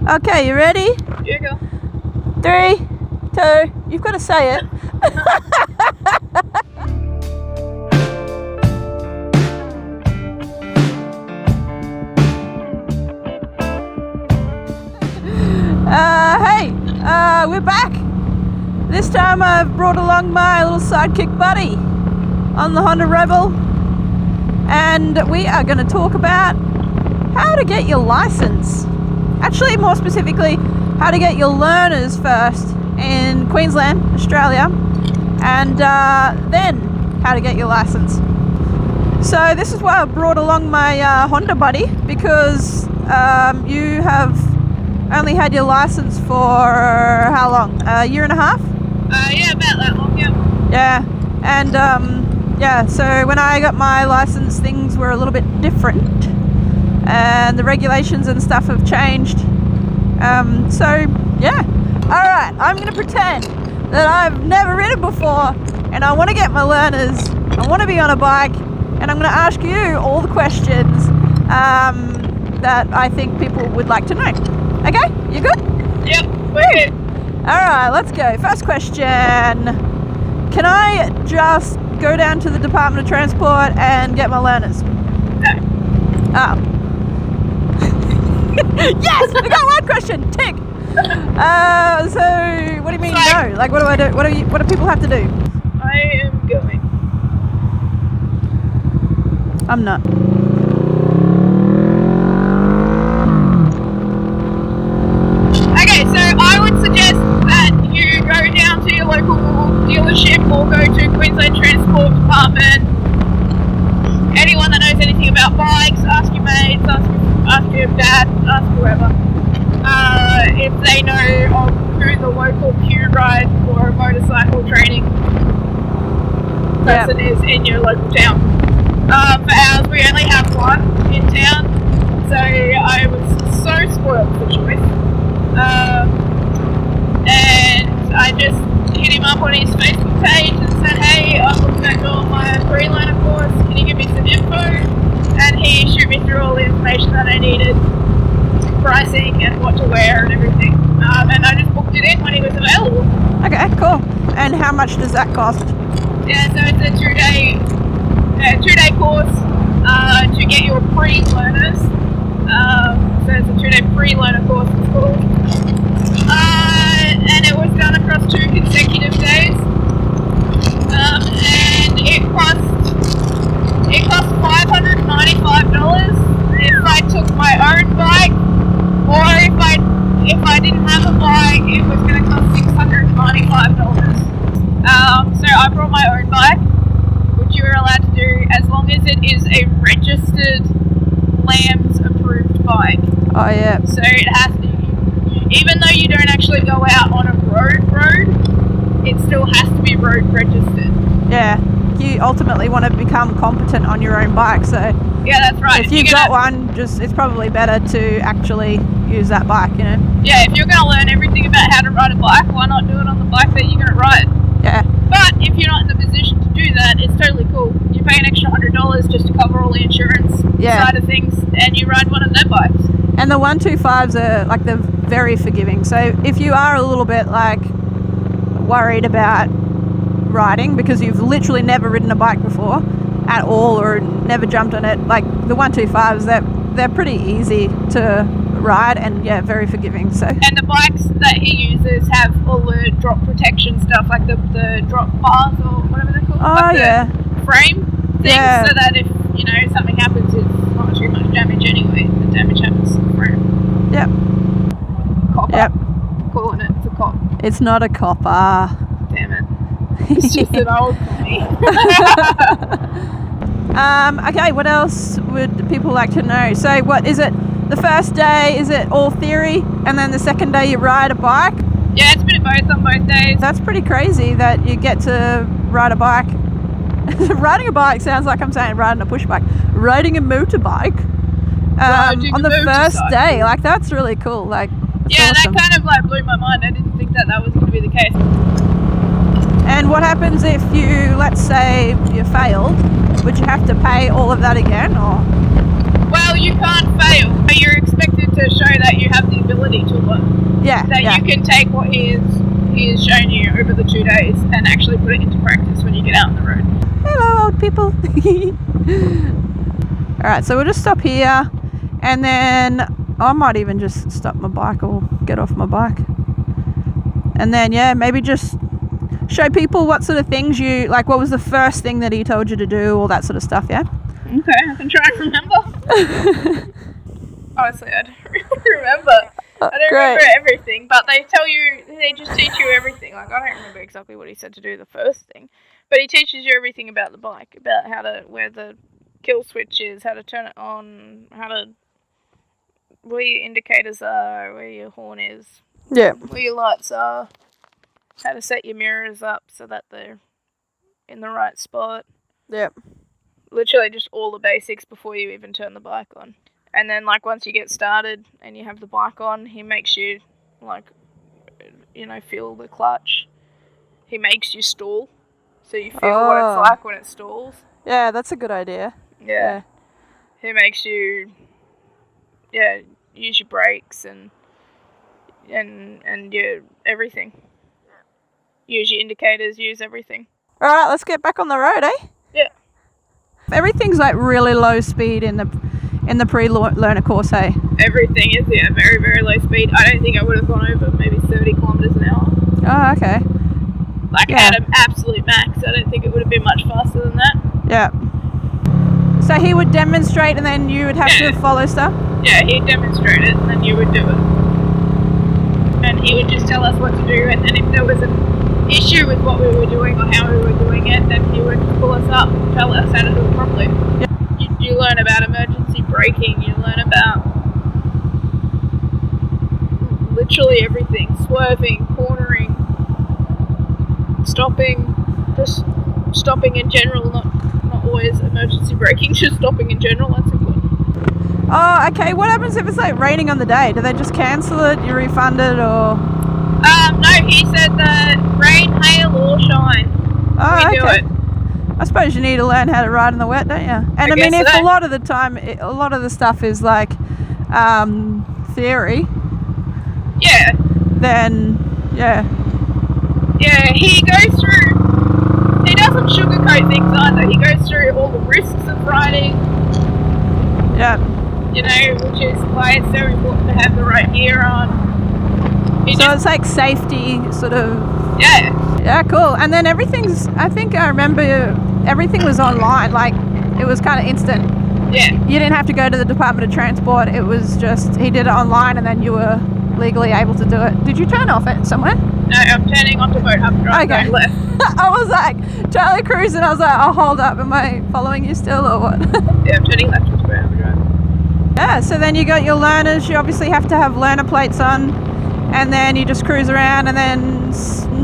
Okay, you ready? Here you go. 3, 2, you've got to say it. Hey, we're back. This time I've brought along my little sidekick buddy on the Honda Rebel, and we are going to talk about how to get your license. Actually, more specifically, how to get your learners first in Queensland, Australia, and then how to get your license. So this is why I brought along my Honda buddy, because you have only had your license for how long? A year and a half? Yeah, about that long, yeah. Yeah, and yeah, so when I got my license, things were a little bit different, and the regulations and stuff have changed. So yeah, all right, I'm gonna pretend that I've never ridden before, and I want to get my learners. I want to be on a bike, and I'm gonna ask you all the questions that I think people would like to know. Okay, you good? Yep, we're good. Alright, let's go. First question. Can I just go down to the Department of Transport and get my learners? No. Oh. Yes! I got one question! Tick! So, what do you mean no? Like, what do I do? What do people have to do? I am going. I'm not. Okay, so I would suggest that you go down to your local dealership or go to Queensland Transport Department. Anyone that knows anything about bikes, ask your mates, ask your dad, ask whoever. If they know of who the local Q ride or motorcycle training person is in your local town. For ours, we only have one in town, so I was so spoiled for choice. And I just hit him up on his Facebook page and said, hey, I'm looking at doing my pre-learner course, can you give me some info? And he shoot me through all the information that I needed, pricing and what to wear and everything. And I just booked it in when he was available. Okay, cool. And how much does that cost? Yeah, so it's a two-day course to get your pre-learners. So it's a 2-day pre-learner course, it's called. And it was done across 2 consecutive days. And it cost $595 if I took my own bike, or if I didn't have a bike, it was going to cost $695. So I brought my own bike, which you are allowed to do as long as it is a registered LAMS approved bike. Oh yeah. So it has to, even though you don't actually go out on a road, it still has to be road registered. Yeah. You ultimately want to become competent on your own bike, so yeah, that's right. if you've got one, it's probably better to actually use that bike, you know? Yeah, if you're going to learn everything about how to ride a bike, why not do it on the bike that you're going to ride? Yeah. But if you're not in the position to do that, it's totally cool. You pay an extra $100 just to cover all the insurance side of things, and you ride one of their bikes. And the 125s are like, they're very forgiving. So if you are a little bit like worried about riding because you've literally never ridden a bike before at all, or never jumped on it, like the 125s, they're pretty easy to ride and very forgiving. So, and the bikes that he uses have all the drop protection stuff, like the drop bars or whatever they're called. Oh, like the frame thing, so that if something happens, it's not too much damage anyway. The damage happens to the frame. Yep. Copper. Yep. I'm calling it. It's a cop. It's not a copper. Damn it. It's just an old me. Okay, what else would people like to know? So what is it? The first day, is it all theory, and then the second day you ride a bike? Yeah, it's a bit of both on both days. That's pretty crazy that you get to ride a bike. Riding a bike sounds like I'm saying riding a push bike. Riding a motorbike on the first day, like that's really cool. Like, yeah, awesome. That kind of like blew my mind. I didn't think that was going to be the case. And what happens if you, let's say, you failed? Would you have to pay all of that again, or? Well, you can't fail. You're expected to show that you have the accountability to it. Yeah. That yeah. you can take what he has shown you over the 2 days and actually put it into practice when you get out on the road. Hello, old people. Alright, so we'll just stop here, and then I might even just stop my bike or get off my bike. And then, yeah, maybe just show people what sort of things you, like what was the first thing that he told you to do, all that sort of stuff, yeah? Okay, I can try and remember. Honestly, I don't remember. I don't remember everything, but they just teach you everything. Like, I don't remember exactly what he said to do the first thing, but he teaches you everything about the bike, about where the kill switch is, how to turn it on, where your indicators are, where your horn is, Yeah. where your lights are, how to set your mirrors up so that they're in the right spot. Yeah. Literally just all the basics before you even turn the bike on. And then, like, once you get started and you have the bike on, he makes you, like, feel the clutch. He makes you stall, so you feel what it's like when it stalls. Yeah, that's a good idea. Yeah. He makes you, use your brakes and your everything. Use your indicators, use everything. Alright, let's get back on the road, eh? Yeah. Everything's like really low speed in the pre-learner course, hey? Everything is, very, very low speed. I don't think I would have gone over maybe 30 kilometres an hour. Oh, okay. Like, at an absolute max. I don't think it would have been much faster than that. Yeah. So he would demonstrate and then you would have to follow stuff? Yeah, he'd demonstrate it and then you would do it. And he would just tell us what to do, and then if there was an issue with what we were doing or how we were doing it, then he would pull us up and tell us how to do it properly. Yeah. You learn about emergency braking, you learn about literally everything. Swerving, cornering, stopping, just stopping in general, not always emergency braking, just stopping in general, that's important. Oh, okay. What happens if it's like raining on the day? Do they just cancel it, you refund it, or? No, he said that rain, hail or shine. Oh, we do it. I suppose you need to learn how to ride in the wet, don't you? And I mean, if a lot of the time, a lot of the stuff is like theory. Yeah. Then, yeah. Yeah, he doesn't sugarcoat things either. He goes through all the risks of riding. Yeah. Which is why it's so important to have the right gear on. It's like safety, sort of. Yeah. Yeah, cool. And then I think I remember everything was online. Like, it was kind of instant. Yeah. You didn't have to go to the Department of Transport. It was just, he did it online and then you were legally able to do it. Did you turn off it somewhere? No, I'm turning onto Boat Hub Drive, going left. I was like, Charlie Cruise, and I was like, oh, hold up, am I following you still or what? Yeah, I'm turning left onto Boat Hub Drive. Yeah, so then you got your learners. You obviously have to have learner plates on, and then you just cruise around, and then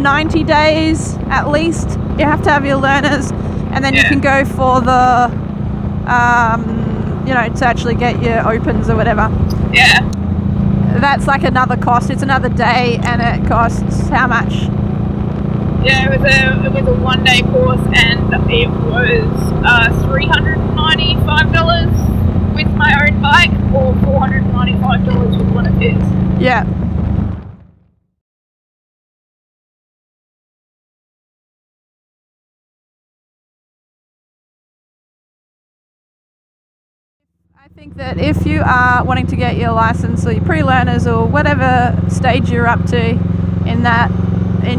90 days at least you have to have your learners, and then you can go for the to actually get your opens or whatever. Yeah. That's like another cost. It's another day, and it costs how much? Yeah, it was a 1 day course, and it was $395 with my own bike, or $495 with one of his. Yeah. I think that if you are wanting to get your license or your pre-learners or whatever stage you're up to in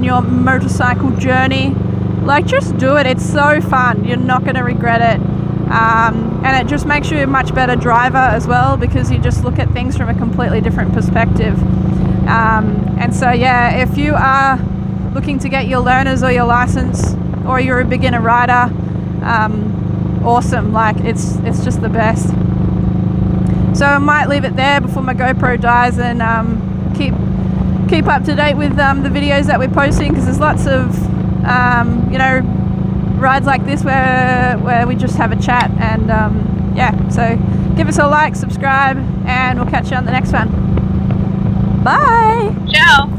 your motorcycle journey, like, just do it. It's so fun. You're not going to regret it. And it just makes you a much better driver as well, because you just look at things from a completely different perspective. And so, yeah, if you are looking to get your learners or your license, or you're a beginner rider, awesome. Like, it's just the best. So I might leave it there before my GoPro dies, and keep up to date with the videos that we're posting, because there's lots of rides like this where we just have a chat, and so give us a like, subscribe, and we'll catch you on the next one. Bye. Ciao.